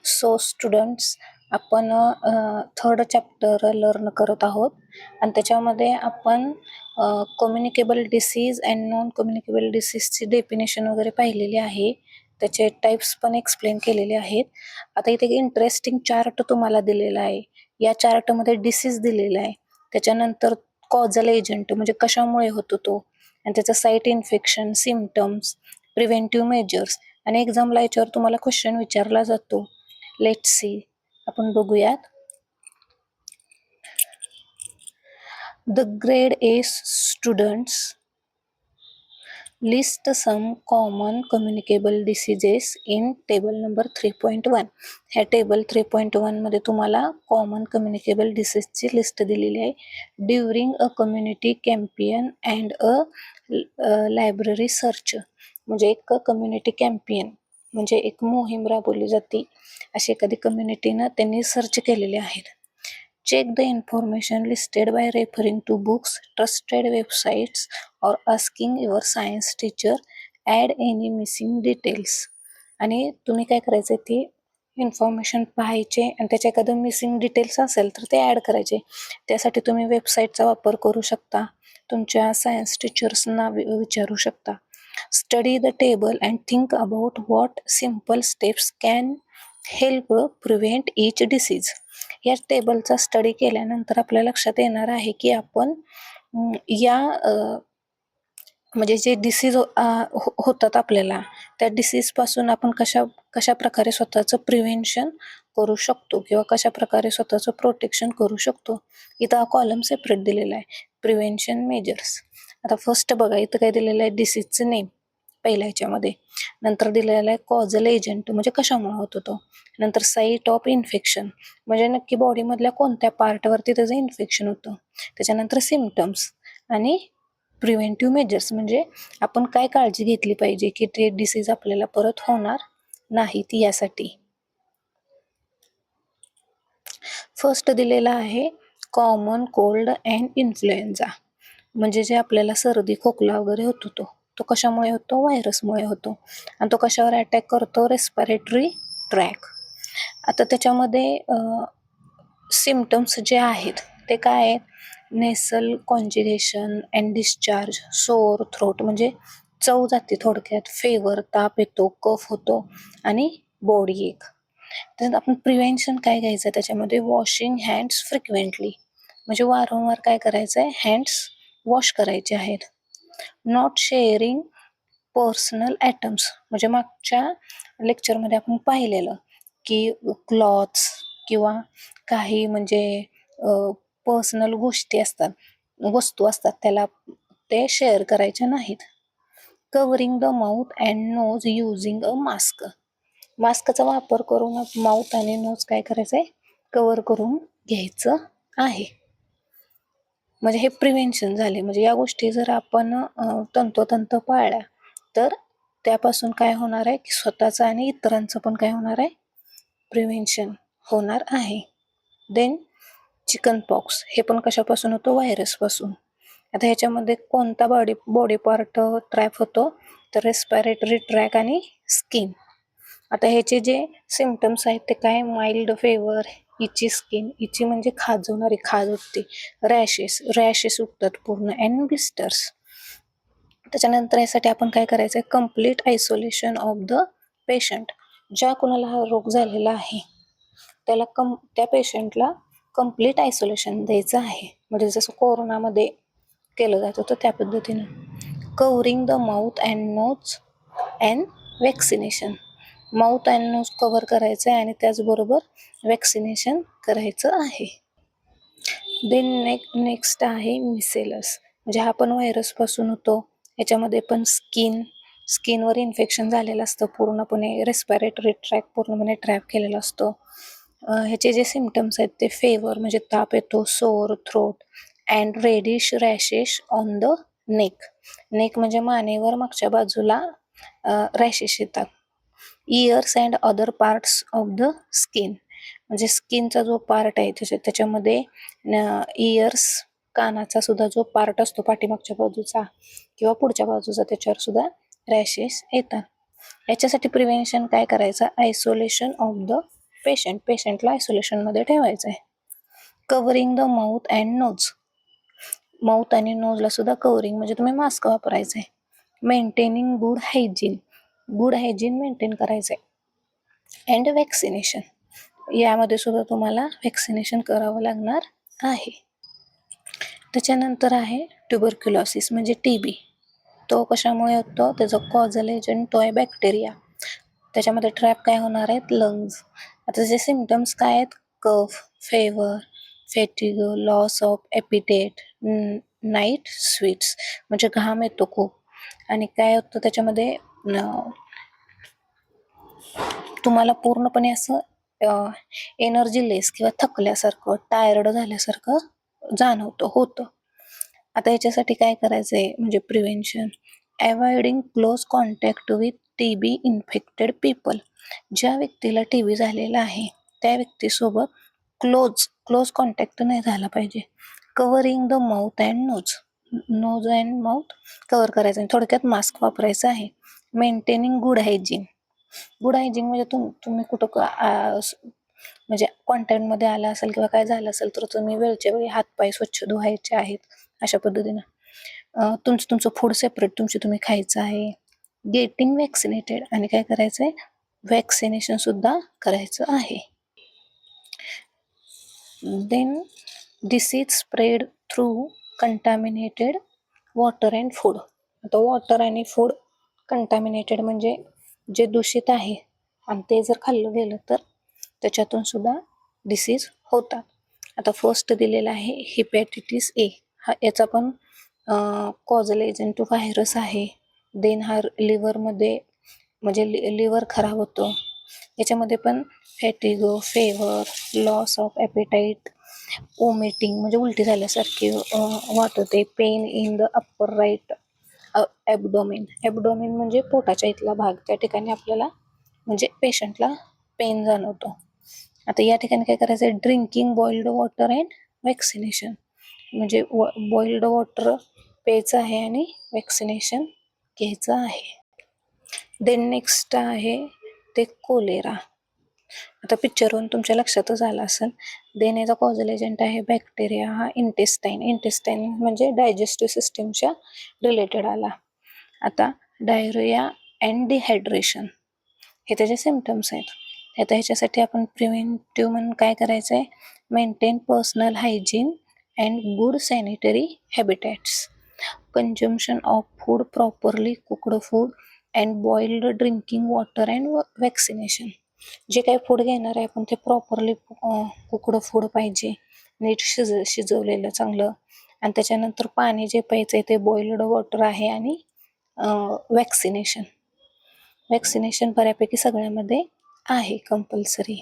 So students, आपण third chapter learn करत आहोत आणि त्याच्यामध्ये आपण communicable disease and non communicable डिसीजची डेफिनेशन वगैरे पाहिलेली आहे. त्याचे टाइप्स पण एक्सप्लेन केलेले आहेत. आता इथे इंटरेस्टिंग चार्ट तुम्हाला दिलेला आहे. या चार्टमध्ये डिसीज दिलेला आहे, त्याच्यानंतर कॉजल एजंट म्हणजे कशामुळे होतो तो, आणि त्याचं site infection, symptoms, preventive measures, आणि एक्झामला याच्यावर तुम्हाला क्वेश्चन विचारला जातो. लेट्स सी, आपण बघूयात. The grade A students list some common communicable diseases in table number 3.1. ह्या टेबल 3.1 मध्ये तुम्हाला कॉमन कम्युनिकेबल डिसीजची लिस्ट दिलेली आहे. During a community campaign and a library search, म्हणजे एक कम्युनिटी कॅम्पेन म्हणजे एक मोहीम राबवली जाते, अशी एखादी कम्युनिटीनं त्यांनी सर्च केलेले आहेत. Check the information listed by referring to books, trusted websites or asking your science teacher, add any missing details. आणि तुम्ही काय करायचं, ती इन्फॉर्मेशन पाहायचे आणि त्याच्या एखादं मिसिंग डिटेल्स असेल तर ते ॲड करायचे. त्यासाठी तुम्ही वेबसाईटचा वापर करू शकता, तुमच्या सायन्स टीचर्सना विचारू शकता. Study the table and think about what simple steps can help prevent each disease. या टेबलचा स्टडी केल्यानंतर आपल्या लक्षात येणार आहे की आपण या म्हणजे जे डिसीज होतात आपल्याला, त्या डिसीजपासून आपण कशा प्रकारे स्वतःचं प्रिव्हेन्शन करू शकतो किंवा कशा प्रकारे स्वतःचं प्रोटेक्शन करू शकतो. इथं हा कॉलम सेपरेट दिलेला आहे, प्रिव्हेन्शन मेजर्स. आता फर्स्ट बघा, इथं काय दिलेलं आहे, डिसीजचं नेम पहिल्या ह्याच्यामध्ये, नंतर दिलेला आहे कॉजल एजंट म्हणजे कशामुळे होतो तो, नंतर साईट ऑफ इन्फेक्शन म्हणजे नक्की बॉडीमधल्या कोणत्या पार्टवरती त्याचं इन्फेक्शन होतं, त्याच्यानंतर सिम्पटम्स, आणि प्रिव्हेंटिव्ह मेजर्स म्हणजे आपण काय काळजी घेतली पाहिजे की ते डिसीज आपल्याला परत होणार नाहीत यासाठी. फर्स्ट दिलेला आहे कॉमन कोल्ड अँड इन्फ्लुएन्झा, म्हणजे जे आपल्याला सर्दी खोकला वगैरे होतो तो कशामुळे होतो, व्हायरसमुळे होतो, आणि तो कशावर अटॅक करतो, रेस्पिरेटरी ट्रॅक. आता त्याच्यामध्ये सिम्पटम्स जे आहेत ते काय आहेत, नेसल कॉन्जिगेशन अँड डिस्चार्ज, सोअर थ्रोट म्हणजे चव जाते थोडक्यात, फेवर ताप येतो, कफ होतो, आणि बॉडी एक. त्याच्यात आपण प्रिव्हेन्शन काय घ्यायचं, त्याच्यामध्ये वॉशिंग हँड्स फ्रिक्वेंटली म्हणजे वारंवार काय करायचं आहे, हँड्स वॉश करायचे आहेत. नॉट शेअरिंग पर्सनल ॲटम्स म्हणजे मागच्या लेक्चरमध्ये आपण पाहिलेलं की क्लॉथ्स किंवा काही म्हणजे पर्सनल गोष्टी असतात, वस्तू असतात, त्याला ते शेअर करायचे नाहीत. Covering the mouth and nose using a mask, मास्कचा वापर करून माउथ आणि नोज काय करायचं आहे, कव्हर करून घ्यायचं आहे. म्हणजे हे प्रिव्हेन्शन झाले. म्हणजे या गोष्टी जर आपण तंतोतंत पाळल्या तर त्यापासून काय होणार आहे की स्वतःचं आणि इतरांचं पण काय होणार आहे, प्रिव्हेन्शन होणार आहे. देन चिकन पॉक्स, हे पण कशापासून होतो, व्हायरसपासून. आता ह्याच्यामध्ये कोणता बॉडी पार्ट ट्रॅप होतो, तर रेस्पिरेटरी ट्रॅक आणि स्किन. आता ह्याचे जे सिम्पटम्स आहेत ते काय, माइल्ड फेवर, इची स्किन, इची म्हणजे खाजवणारी, खाज उठते, रॅशेस उठतात पूर्ण, अँड ब्लिस्टर्स. त्याच्यानंतर यासाठी आपण काय करायचं आहे, complete isolation of the patient. ज्या कोणाला हा रोग झालेला आहे त्याला त्या पेशंटला कम्प्लीट आयसोलेशन द्यायचं आहे, म्हणजे जसं कोरोनामध्ये केलं जात होतं त्या पद्धतीनं. Covering the mouth and nose and vaccination, mouth and nose cover करायचं आहे आणि त्याचबरोबर वॅक्सिनेशन करायचं आहे. देन नेक्स्ट आहे मिसेलस, म्हणजे हा पण व्हायरसपासून होतो. याच्यामध्ये पण स्किनवर इन्फेक्शन झालेलं असतं, पूर्णपणे रेस्पिरेटरी ट्रॅक पूर्णपणे ट्रॅप केलेला असतो. ह्याचे जे सिम्पटम्स आहेत ते फेवर म्हणजे ताप येतो, sore throat, and reddish rashes on the neck म्हणजे मानेवर मागच्या बाजूला रॅशेस येतात. Ears and other parts of the skin, म्हणजे स्किनचा जो पार्ट आहे त्याच्यामध्ये इयर्स, कानाचा सुद्धा जो पार्ट असतो पाठीमागच्या बाजूचा किंवा पुढच्या बाजूचा, त्याच्यावर सुद्धा रॅशेस येतात. याच्यासाठी प्रिव्हेन्शन काय करायचं, आयसोलेशन ऑफ द पेशंटला आयसोलेशनमध्ये ठेवायचं आहे. Covering the mouth and nose, mouth आणि नोजला सुद्धा कव्हरिंग म्हणजे तुम्ही मास्क वापरायचं आहे. मेंटेनिंग गुड हायजीन मेंटेन करायचं आहे. अँड वॅक्सिनेशन, यामध्ये सुद्धा तुम्हाला वॅक्सिनेशन करावं लागणार आहे. त्याच्यानंतर आहे ट्युबरक्युलोसिस म्हणजे TB. तो कशामुळे होतो, त्याचा कॉझल एजंट तो आहे बॅक्टेरिया. त्याच्यामध्ये ट्रॅप काय होणार आहेत, लंग्स. आता त्याचे सिम्पटम्स काय आहेत, cough, fever, fatigue, loss of appetite, night sweats म्हणजे घाम येतो खूप. आणि काय होतं त्याच्यामध्ये तुम्हाला पूर्णपणे असं एनर्जी लेस किंवा थकल्यासारखं, टायर्ड झाल्यासारखं होतं. आता याच्यासाठी काय करायचं आहे म्हणजे prevention, avoiding close contact with TB infected people. ज्या व्यक्तीला TB झालेला आहे त्या व्यक्तीसोबत क्लोज कॉन्टॅक्ट नाही झाला पाहिजे. Covering the mouth and nose and mouth cover करायचं आहे. थोडक्यात मास्क वापरायचं आहे. मेंटेनिंग गुड हायजीन म्हणजे तुम्ही कुठं म्हणजे कॉन्टॅक्टमध्ये आला असेल किंवा काय झालं असेल तर तुम्ही वेळच्या वेळी हातपाय स्वच्छ धुवायचे आहेत. अशा पद्धतीनं तुमचं फूड सेपरेट तुम्ही खायचं आहे. गेटिंग वॅक्सिनेटेड आणि काय करायचं आहे, वॅक्सिनेशन सुद्धा करायचं आहे. Then disease spread through contaminated water and food. आता वॉटर आणि फूड कंटॅमिनेटेड म्हणजे जे दूषित आहे आणि ते जर खाल्लं गेलं तर त्याच्यातून सुद्धा डिसीज होतात. आता फर्स्ट दिलेला आहे हेपॅटिटिस A. याचा पण कॉझल एजंट व्हायरस आहे. देन हा लिव्हरमध्ये म्हणजे लिव्हर खराब होतो. याच्यामध्ये पण fatigue, fever, loss of appetite, vomiting म्हणजे उलटी झाल्यासारखी वाटते, pain in the upper right abdomen म्हणजे पोटाच्या इथला भाग, त्या ठिकाणी आपल्याला म्हणजे पेशंटला पेन जाणवतो. आता या ठिकाणी काय करायचं आहे, drinking boiled water and vaccination म्हणजे बॉइल्ड वॉटर प्यायचं आहे आणि वॅक्सिनेशन घ्यायचं आहे. देन नेक्स्ट आहे ते कोलेरा. आता पिक्चरवरून तुमच्या लक्षातच आलं असेल. देन याचा कॉझल एजंट आहे बॅक्टेरिया. हा इंटेस्टाईन म्हणजे डायजेस्टिव्ह सिस्टीमच्या रिलेटेड आला. आता डायरिया अँड डिहायड्रेशन हे त्याचे सिम्पटम्स आहेत. आता ह्याच्यासाठी आपण प्रिव्हेंटिव्ह म्हणून काय करायचं आहे, maintain personal hygiene and good sanitary habitats, consumption of food properly cooked food and boiled drinking water and vaccination. जे काही फूड घेणार आहे आपण ते प्रॉपरली कुक्ड फूड पाहिजे, नीट शिजवलेलं चांगलं. आणि त्याच्यानंतर पाणी जे प्यायचं आहे ते बॉइल्ड वॉटर आहे. आणि वॅक्सिनेशन बऱ्यापैकी सगळ्यामध्ये आहे कंपल्सरी.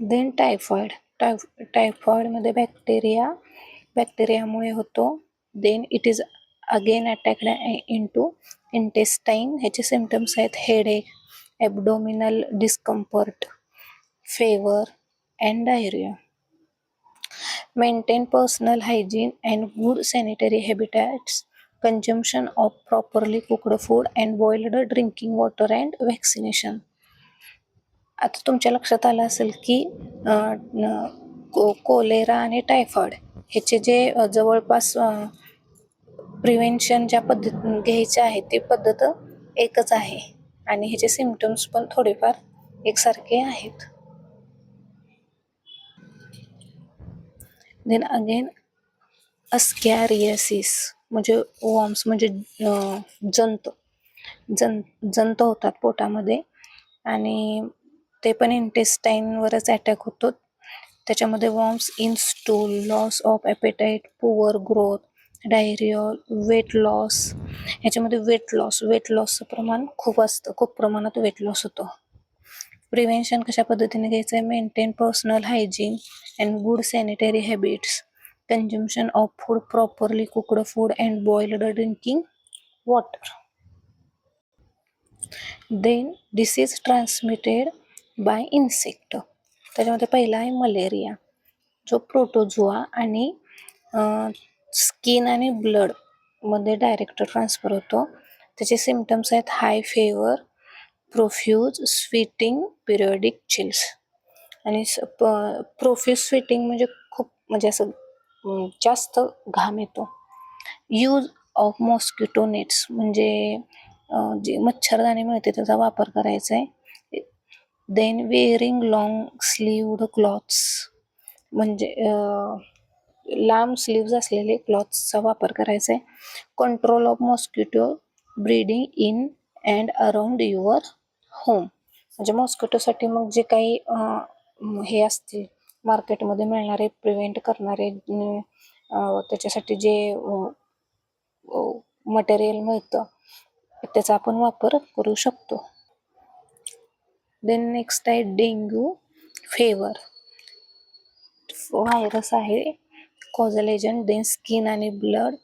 देन टायफॉइडमध्ये बॅक्टेरियामुळे होतो. Then it is again attacked into intestine. ह्याचे सिम्पटम्स आहेत headache, abdominal discomfort, fever and diarrhoea. Maintain personal hygiene and good sanitary habitats, consumption of properly cooked food and boiled drinking water and vaccination. आता तुमच्या लक्षात आलं असेल की cholera आणि typhoid ह्याचे जे जवळपास प्रिव्हेन्शन ज्या पद्धतीने घ्यायचे आहे ते पद्धत एकच आहे आणि ह्याचे सिम्पटम्स पण थोडेफार एकसारखे आहेत. देन अगेन अस्कॅरियासिस म्हणजे वॉर्म्स म्हणजे जंत होतात पोटामध्ये आणि ते पण इंटेस्टाईनवरच अटॅक होतो. त्याच्यामध्ये worms in stool, loss of appetite, poor growth, diarrhoea, weight loss. ह्याच्यामध्ये वेट लॉसचं प्रमाण खूप असतं, खूप प्रमाणात वेट लॉस होतो. प्रिव्हेन्शन कशा पद्धतीने घ्यायचं आहे, maintain personal hygiene and good sanitary habits, consumption of food properly cooked food and boiled drinking water. Then disease transmitted by insect. त्याच्यामध्ये पहिला आहे मलेरिया, जो प्रोटोझोआ आणि स्किन आणि ब्लड मध्ये डायरेक्ट ट्रान्सफर होतो. त्याचे सिम्पटम्स आहेत high fever, profuse sweating periodic chills. आणि प्रोफ्यूज स्वीटिंग म्हणजे खूप म्हणजे असं जास्त घाम येतो. यूज ऑफ मॉस्किटो नेट्स म्हणजे जे मच्छरदाणी मिळते त्याचा वापर करायचा आहे. Then wearing long sleeved clothes म्हणजे लांब स्लीव्ज असलेले क्लॉथ्सचा वापर करायचा आहे. Control of mosquito breeding in and around your home म्हणजे मॉस्किटोसाठी मग जे काही हे असतील मार्केटमध्ये मिळणारे प्रिव्हेंट करणारे त्याच्यासाठी जे मटेरियल मिळतं त्याचा आपण वापर करू शकतो. देन नेक्स्ट आहे डेंग्यू फेवर. व्हायरस आहे कॉझल एजंट. देन स्किन आणि ब्लड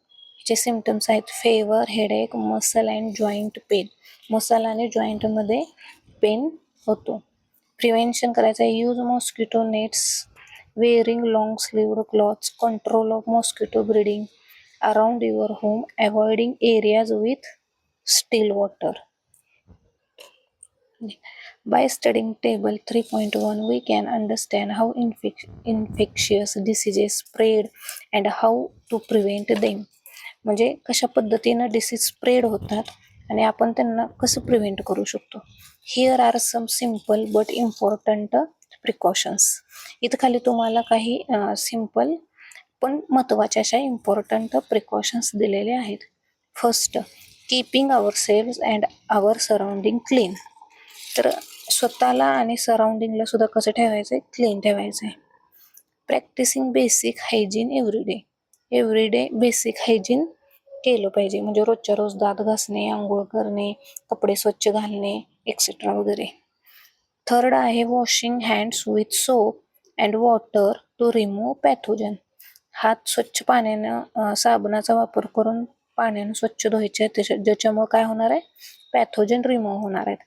चे सिम्पटम्स आहेत favour, headache, muscle and joint pain. Muscle आणि जॉईंटमध्ये पेन होतो. प्रिव्हेन्शन करायचं आहे use mosquito nets, wearing long sleeved clothes, control of mosquito breeding around your home, avoiding areas with steel water. By studying table 3.1, we can understand how infectious diseases spread and how to prevent them. म्हणजे कशा पद्धतीनं disease spread होतात आणि आपण त्यांना कसं prevent करू शकतो. Here are some simple but important precautions. इथं खाली तुम्हाला काही सिम्पल पण महत्त्वाच्या अशा इम्पॉर्टंट प्रिकॉशन्स दिलेले आहेत. First, keeping our selves and our surrounding clean. तर स्वतःला आणि सराउंडिंगला सुद्धा कसं ठेवायचं आहे, क्लीन ठेवायचं आहे. Practising basic hygiene everyday basic hygiene केलं पाहिजे म्हणजे रोजच्या रोज दात घासणे, आंघोळ करणे, कपडे स्वच्छ घालणे एक्सेट्रा वगैरे. थर्ड आहे washing hands with soap and water to remove pathogen. हात स्वच्छ पाण्यानं साबणाचा वापर करून पाण्यानं स्वच्छ धुवायचे ज्याच्यामुळे काय होणार आहे, पॅथोजन रिमूव्ह होणार आहेत.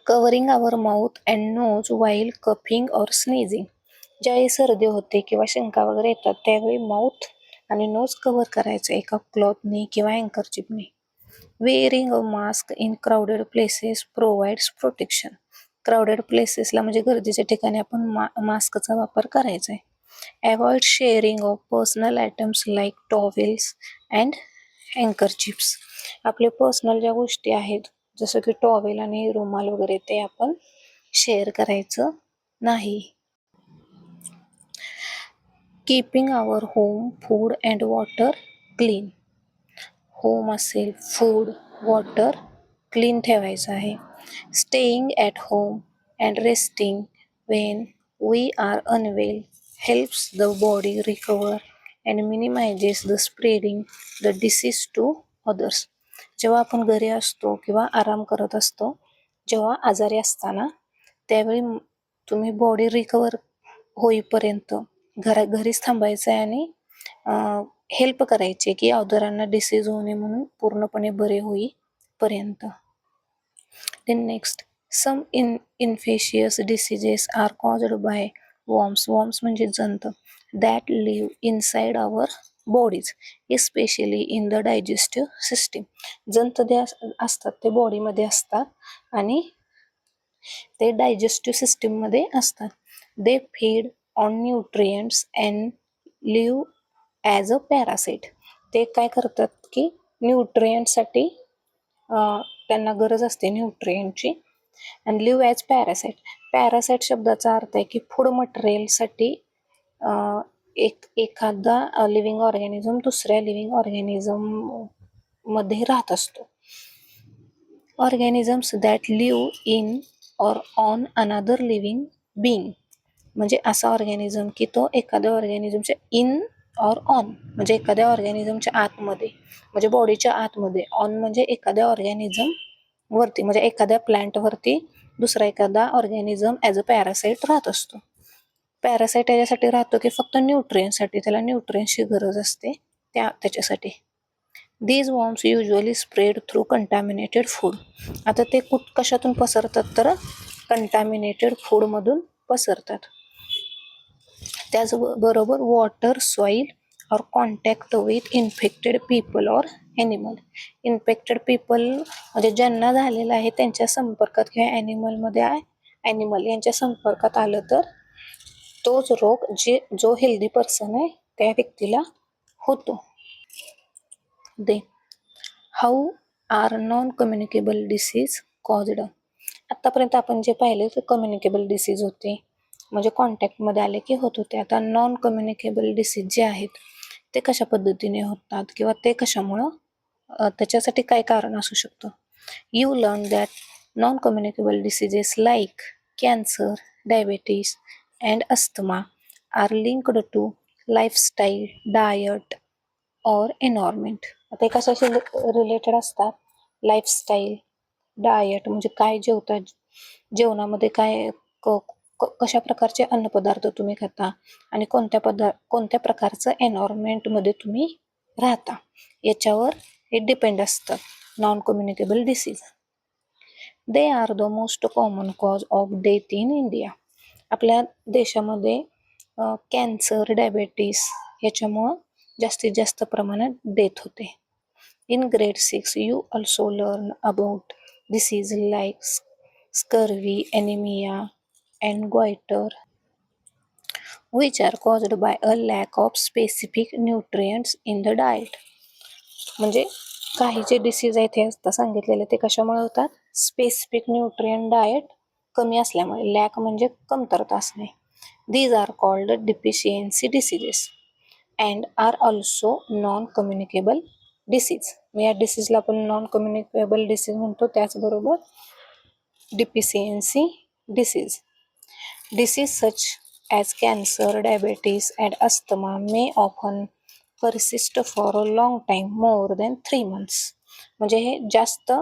Covering our mouth and nose while coughing or sneezing. ज्यावेळी सर्दी होते किंवा शिंका वगैरे येतात त्यावेळी माउथ आणि नोज कव्हर करायचं एका क्लॉथने किंवा अँकरचिपने. Wearing a mask in crowded places provides protection. Crowded प्लेसेसला म्हणजे गरजेच्या ठिकाणी आपण मास्कचा वापर करायचा आहे. Avoid sharing of personal items like towels and handkerchiefs. आपले पर्सनल ज्या गोष्टी आहेत जसं की टॉवेल आणि रुमाल वगैरे ते आपण शेअर करायचं नाही. Keeping our home food and water clean. Home असेल, फूड, वॉटर क्लीन ठेवायचं आहे. Staying at home and resting when we are unwell helps the body recover and minimises the spreading the disease to others. जेव्हा आपण घरी असतो किंवा आराम करत असतो, जेव्हा आजारी असताना त्यावेळी तुम्ही बॉडी रिकवर होईपर्यंत घरीच थांबायचं आहे आणि हेल्प करायची की अदरांना डिसीज होऊ नये म्हणून पूर्णपणे बरे होईपर्यंत. Then next, some infectious diseases are caused by worms. Worms म्हणजे जंत that live inside our bodies especially in the digestive system. जंत जे असतात ते बॉडीमध्ये असतात आणि ते डायजेस्टिव्ह सिस्टीममध्ये असतात. They feed on nutrients and live as a parasite. ते काय करतात की न्यूट्रिएंटसाठी त्यांना गरज असते न्यूट्रिएंटची and live as parasite. Parasite शब्दाचा अर्थ आहे की फूड मटेरियलसाठी एखादा लिव्हिंग ऑर्गॅनिझम दुसऱ्या लिव्हिंग ऑर्गॅनिझम मध्ये राहत असतो. Organisms that live in or on another living being म्हणजे असा ऑर्गॅनिझम की तो एखाद्या ऑर्गॅनिझमच्या इन ऑर ऑन म्हणजे एखाद्या ऑर्गॅनिझमच्या आतमध्ये म्हणजे बॉडीच्या आतमध्ये, ऑन म्हणजे एखाद्या ऑर्गॅनिझम वरती म्हणजे एखाद्या प्लांटवरती दुसरा एखादा ऑर्गॅनिझम ॲज अ पॅरासाइट राहत असतो. पॅरासाइट याच्यासाठी राहतो की फक्त न्यूट्रिएंटसाठी, त्याला न्यूट्रिएंटची गरज असते त्याच्यासाठी. These worms usually spread through contaminated food. आता ते कशातून पसरतात तर कंटॅमिनेटेड फूडमधून पसरतात. त्याचबरोबर वॉटर, सॉईल और कॉन्टॅक्ट विथ इन्फेक्टेड पीपल और ॲनिमल. इन्फेक्टेड पीपल म्हणजे ज्यांना झालेलं आहे त्यांच्या संपर्कात किंवा ॲनिमल यांच्या संपर्कात आलं तर तोच रोग जो हेल्दी पर्सन आहे त्या व्यक्तीला होतो. They how are non communicable disease caused. आतापर्यंत आपण जे पाहिले ते कम्युनिकेबल डिसीज होते, म्हणजे कॉन्टॅक्टमध्ये आले की होत होते. आता नॉन कम्युनिकेबल डिसीज जे आहेत ते कशा पद्धतीने होतात किंवा ते कशामुळं त्याच्यासाठी काय कारण असू शकतं. You learn that non communicable diseases like cancer, diabetes and asthma are linked to lifestyle, diet or environment. आता हे कशाशी रिलेटेड असतात. लाईफस्टाईल, डायट म्हणजे काय जेवता, जेवणामध्ये काय कशा प्रकारचे अन्नपदार्थ तुम्ही खाता आणि कोणत्या प्रकारचं एन्व्हायरमेंटमध्ये तुम्ही राहता याच्यावर हे डिपेंड असतात non communicable disease. They are the most common cause of death in India. आपल्या देशामध्ये कॅन्सर, डायबेटीस याच्यामुळं जास्तीत जास्त प्रमाणात डेथ होते. In grade 6 you also learn about disease like scurvy, anaemia and goitre which are caused by a lack of specific nutrients in the diet. म्हणजे काही जे डिसीज आहेत हे आता सांगितलेले ते कशामुळे होतात. स्पेसिफिक न्यूट्रिएंट डाएट कमी असल्यामुळे. लॅक म्हणजे कमतरता असणे. These are called deficiency diseases and are also non communicable disease. मी या डिसीजला पण नॉन कम्युनिकेबल डिसीज म्हणतो, त्याचबरोबर deficiency disease. Disease such as cancer, diabetes, and asthma may often persist for a long time, more than 3 months. म्हणजे हे जास्त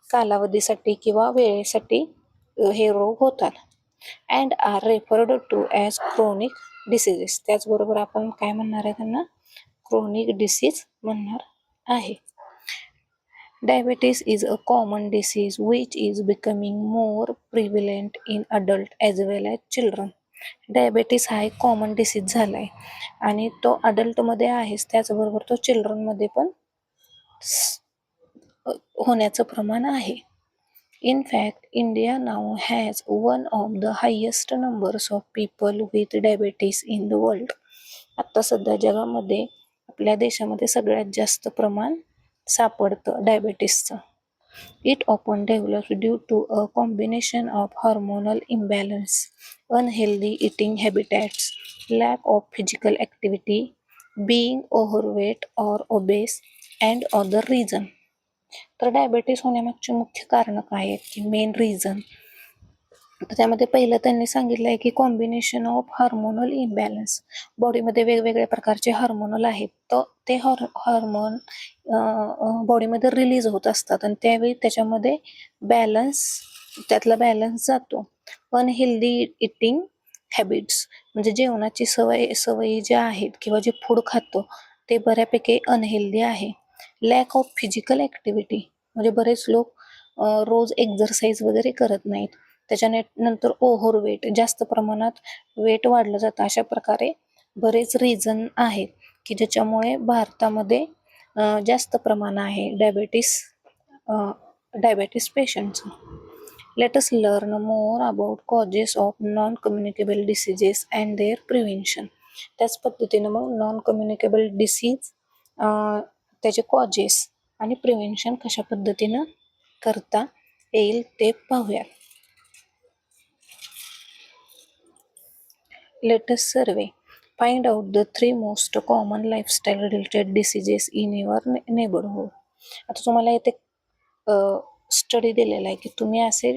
कालावधीसाठी किंवा वेळेसाठी हे रोग होतात. And are referred to as chronic diseases. त्याचबरोबर आपण काय म्हणणार आहे त्यांना, क्रोनिक डिसीज म्हणणार आहे. Diabetes is a common disease which is becoming more prevalent in adult as well as children. Diabetes हा एक कॉमन डिसीज झाला आहे आणि तो अडल्टमध्ये आहेच, त्याचबरोबर तो चिल्ड्रनमध्ये पण होण्याचं प्रमाण आहे. In fact India now has one of the highest numbers of people with diabetes in the world. आत्ता सध्या जगामध्ये आपल्या देशामध्ये सगळ्यात जास्त प्रमाण सापडतं डायबेटीसचं. It often develops due to a combination of hormonal imbalance, unhealthy eating habits, lack of physical activity, being overweight or obese, and other reason. तर डायबेटीस होण्यामागचे मुख्य कारण काय आहेत की मेन रिझन, तर त्यामध्ये पहिलं त्यांनी सांगितलं आहे की कॉम्बिनेशन ऑफ हार्मोनल इम्बॅलन्स. बॉडीमध्ये वेगवेगळ्या प्रकारचे हार्मोनल आहेत, तर ते हार्मोन बॉडीमध्ये रिलीज होत असतात आणि त्यावेळी त्याच्यामध्ये त्यातला बॅलन्स जातो. अनहेल्दी इटिंग हॅबिट्स म्हणजे जेवणाची सवयी ज्या आहेत किंवा जे फूड खातो ते बऱ्यापैकी अनहेल्दी आहे. लॅक ऑफ फिजिकल ॲक्टिव्हिटी म्हणजे बरेच लोक रोज एक्झरसाईज वगैरे करत नाहीत, त्याच्यानंतर ओव्हरवेट, जास्त प्रमाणात वेट वाढलं जातं. अशा प्रकारे बरेच रिझन आहेत की ज्याच्यामुळे भारतामध्ये जास्त प्रमाण आहे डायबेटीस पेशंटचं. Let us learn more about causes of non communicable diseases and their prevention. त्याच पद्धतीनं मग नॉन कम्युनिकेबल डिसीज त्याचे कॉजेस आणि प्रिव्हेन्शन कशा पद्धतीनं करता येईल ते पाहूया. Latest survey find out the 3 most common lifestyle related diseases in your neighborhood. आता तुम्हाला इथे स्टडी दिलेला आहे की तुम्ही असे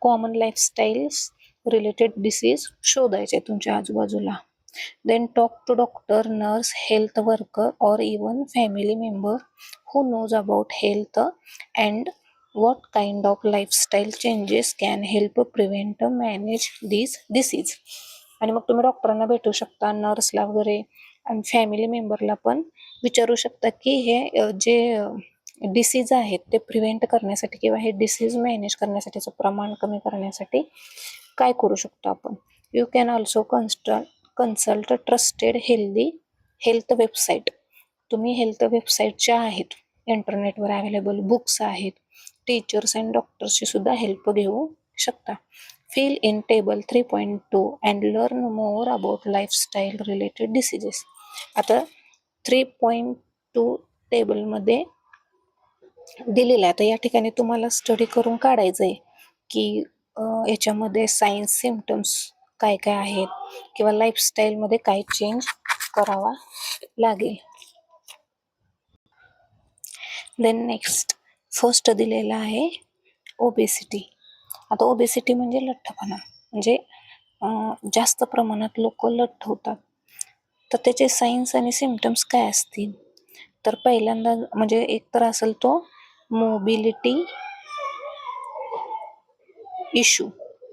कॉमन लाईफस्टाईल्स रिलेटेड डिसीज शोधायचे तुमच्या आजूबाजूला. Then talk to doctor, nurse, health worker or even family member who knows about health and what kind of lifestyle changes can help prevent manage these disease. आणि मग तुम्ही डॉक्टरांना भेटू शकता, नर्सला वगैरे, आणि फॅमिली मेंबरला पण विचारू शकता की हे जे डिसीज आहेत ते प्रिव्हेंट करण्यासाठी किंवा हे डिसीज मॅनेज करण्यासाठीचं प्रमाण कमी करण्यासाठी काय करू शकतो आपण. You can also consult trusted health website तुम्ही हेल्थ वेबसाईटच्या आहेत, इंटरनेटवर अवेलेबल बुक्स आहेत, टीचर्स अँड डॉक्टर्सची सुद्धा हेल्प घेऊ शकता. Fill in table 3.2 and learn more about lifestyle related diseases. आता 3.2 टेबलमध्ये दिलेलं आहे. आता या ठिकाणी तुम्हाला स्टडी करून काढायचं आहे की याच्यामध्ये सायन्स सिम्पटम्स काय काय आहेत किंवा लाईफस्टाईलमध्ये काय चेंज करावा लागेल. देन नेक्स्ट फर्स्ट दिलेला आहे ओबेसिटी. आता ओबेसिटी म्हणजे लठ्ठपणा, म्हणजे जास्त प्रमाणात लोक लठ्ठ होतात. तर त्याचे सायन्स आणि सिम्पटम्स काय असतील, तर पहिल्यांदा म्हणजे एक तर असेल तो मोबिलिटी इश्यू.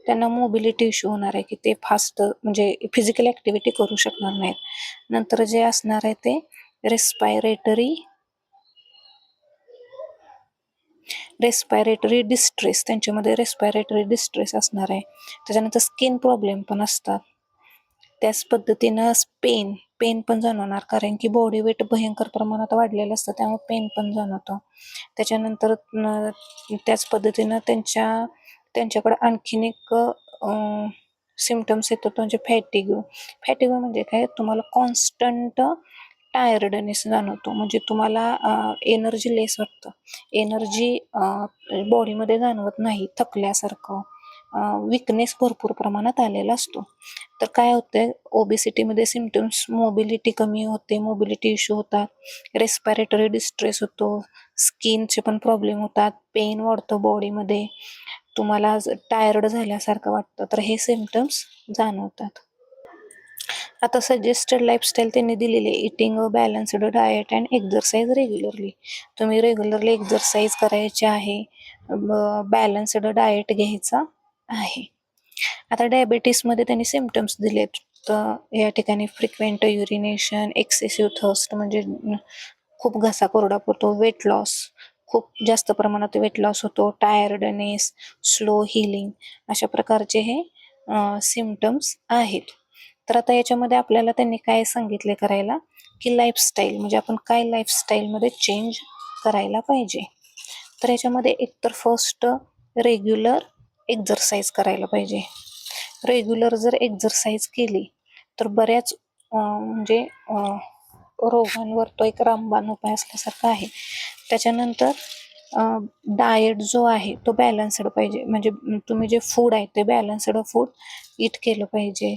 त्यांना मोबिलिटी इश्यू होणार आहे की ते फास्ट म्हणजे फिजिकल ॲक्टिव्हिटी करू शकणार नाहीत. नंतर जे असणार आहे ते रेस्पायरेटरी डिस्ट्रेस, त्यांच्यामध्ये रेस्पायरेटरी डिस्ट्रेस असणार आहे. त्याच्यानंतर स्किन प्रॉब्लेम पण असतात. त्याच पद्धतीनं पेन पण जाणवणार, कारण की बॉडी वेट भयंकर प्रमाणात वाढलेलं असतं, त्यामुळे पेन पण जाणवतं. त्याच्यानंतर त्याच पद्धतीनं त्यांच्याकडे आणखीन एक सिम्पटम्स येतो म्हणजे फॅटिग म्हणजे काय, तुम्हाला कॉन्स्टंट टायर्डनेस जाणवतो, म्हणजे तुम्हाला एनर्जी लेस वाटतं, एनर्जी बॉडीमध्ये जाणवत नाही, थकल्यासारखं, विकनेस भरपूर प्रमाणात आलेला असतो. तर काय होतंय ओबेसिटीमध्ये सिम्पटम्स, मोबिलिटी कमी होते, मोबिलिटी इश्यू होतात, रेस्पिरेटरी डिस्ट्रेस होतो, स्किनचे पण प्रॉब्लेम होतात, पेन वाढतो बॉडीमध्ये, तुम्हाला टायर्ड झाल्यासारखं वाटतं. तर हे सिम्पटम्स जाणवतात. आता सजेस्टेड लाईफस्टाईल त्यांनी दिलेली आहे, eating a balanced diet and exercise regularly. तुम्ही रेग्युलरली एक्झरसाइज करायचे आहे, बॅलन्स्ड डाएट घ्यायचा आहे. आता डायबिटीसमध्ये त्यांनी सिम्पटम्स दिलेत. तर या ठिकाणी फ्रिक्वेंट युरिनेशन, एक्सेसिव्ह थर्स्ट म्हणजे खूप घसा कोरडा पडतो, वेट लॉस, खूप जास्त प्रमाणात वेट लॉस होतो, टायर्डनेस, स्लो हिलिंग, अशा प्रकारचे हे सिम्पटम्स आहेत. तर आता याच्यामध्ये आपल्याला त्यांनी काय सांगितले करायला, की लाईफस्टाईल म्हणजे आपण काय लाईफस्टाईलमध्ये चेंज करायला पाहिजे. तर याच्यामध्ये एकतर फर्स्ट रेग्युलर एक्झरसाइज करायला पाहिजे. रेग्युलर जर एक्झरसाइज केली तर बऱ्याच म्हणजे रोगांवर तो एक रामबाण उपाय असल्यासारखा आहे. त्याच्यानंतर डाएट जो आहे तो बॅलन्स्ड पाहिजे, म्हणजे तुम्ही जे फूड आहे ते बॅलन्स्ड फूड ईट केलं पाहिजे,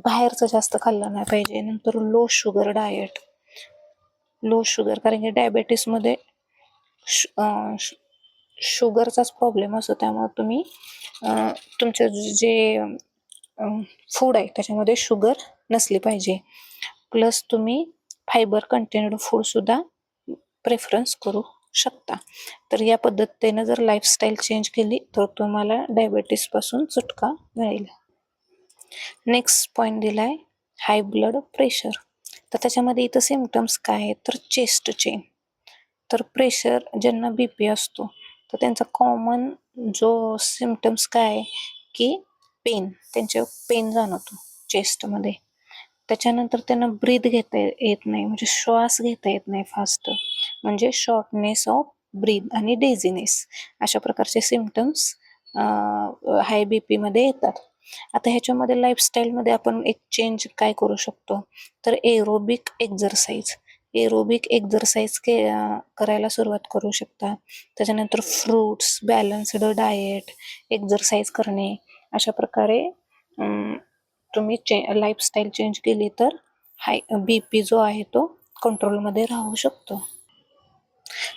बाहेरचं जास्त खाल्लं नाही पाहिजे. नंतर low sugar diet, low sugar, कारण की डायबेटीसमध्ये शुगरचाच प्रॉब्लेम असतो, त्यामुळे तुम्ही तुमचं जे फूड आहे त्याच्यामध्ये शुगर नसली पाहिजे. प्लस तुम्ही फायबर कंटेंट फूडसुद्धा प्रेफरन्स करू शकता. तर या पद्धतीनं जर लाईफस्टाईल चेंज केली तर तुम्हाला डायबेटीसपासून सुटका मिळेल. नेक्स्ट पॉईंट दिला आहे हाय ब्लड प्रेशर. तर त्याच्यामध्ये इथं सिम्पटम्स काय आहेत, तर चेस्ट चेन. तर प्रेशर ज्यांना बी पी असतो तर त्यांचा कॉमन जो सिम्पटम्स काय आहे की त्यांच्या पेन जाणवतो चेस्टमध्ये. त्याच्यानंतर त्यांना ब्रीथ घेता येत नाही, म्हणजे श्वास घेता येत नाही फास्ट, म्हणजे शॉर्टनेस ऑफ ब्रीथ आणि डेझिनेस, अशा प्रकारचे सिम्पटम्स हाय बी पीमध्ये येतात. आता ह्याच्यामध्ये लाईफस्टाईलमध्ये आपण एक चेंज काय करू शकतो, तर एरोबिक एक्झरसाइज करायला सुरुवात करू शकता. त्याच्यानंतर फ्रूट्स, बॅलन्स्ड डाएट, एक्झरसाइज करणे, अशा प्रकारे तुम्ही लाईफस्टाईल चेंज केली तर बी पी जो आहे तो कंट्रोलमध्ये राहू शकतो.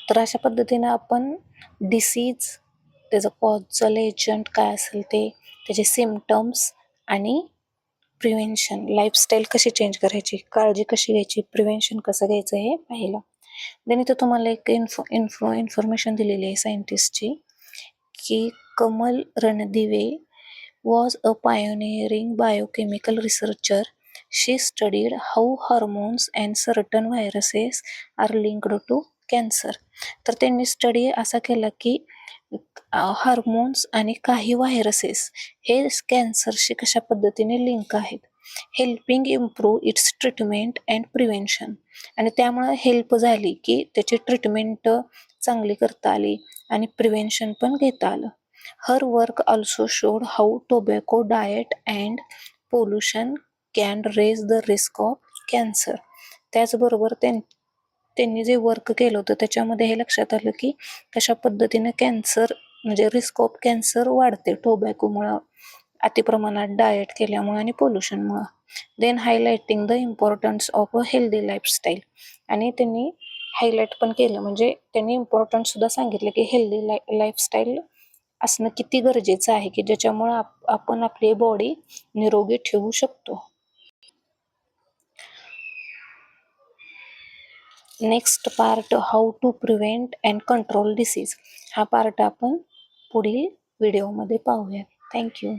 तर अशा पद्धतीनं आपण डिसीज, त्याचं कॉजल एजंट काय असेल ते, त्याचे सिम्पटम्स आणि प्रिव्हेन्शन, लाईफस्टाईल कशी चेंज करायची, काळजी कशी घ्यायची, प्रिव्हेन्शन कसं घ्यायचं हे पाहिलं. देन इथं तुम्हाला एक इन्फॉर्मेशन दिलेली आहे सायंटिस्टची, की Kamal Randive was a pioneering biochemical researcher. She studied how hormones and certain viruses are linked to cancer. तर त्यांनी स्टडी असा केला की हार्मोन्स आणि काही व्हायरसेस हे कॅन्सरशी कशा पद्धतीने लिंक आहेत. Helping improve it's treatment and prevention. आणि त्यामुळं हेल्प झाली की त्याची ट्रीटमेंट चांगली करता आली आणि प्रिव्हेन्शन पण घेता आलं. Her work also showed how tobacco diet and pollution can raise the risk of cancer. त्याचबरोबर त्यांनी जे वर्क केलं होतं त्याच्यामध्ये हे लक्षात आलं की कशा पद्धतीने कॅन्सर म्हणजे रिस्क ऑफ कॅन्सर वाढते टोबॅकोमुळं, अतिप्रमाणात डाएट केल्यामुळे आणि पोल्युशनमुळं. Then highlighting the importance of a healthy lifestyle. आणि त्यांनी हायलाइट पण केलं म्हणजे त्यांनी इम्पॉर्टन्स सुद्धा सांगितलं की हेल्दी लाईफस्टाईल असणं किती गरजेचं आहे की ज्याच्यामुळं आपण आपली बॉडी निरोगी ठेवू शकतो. Next part how to prevent and control disease. हा पार्ट आपण पुढील व्हिडिओमध्ये पाहूया. थँक्यू.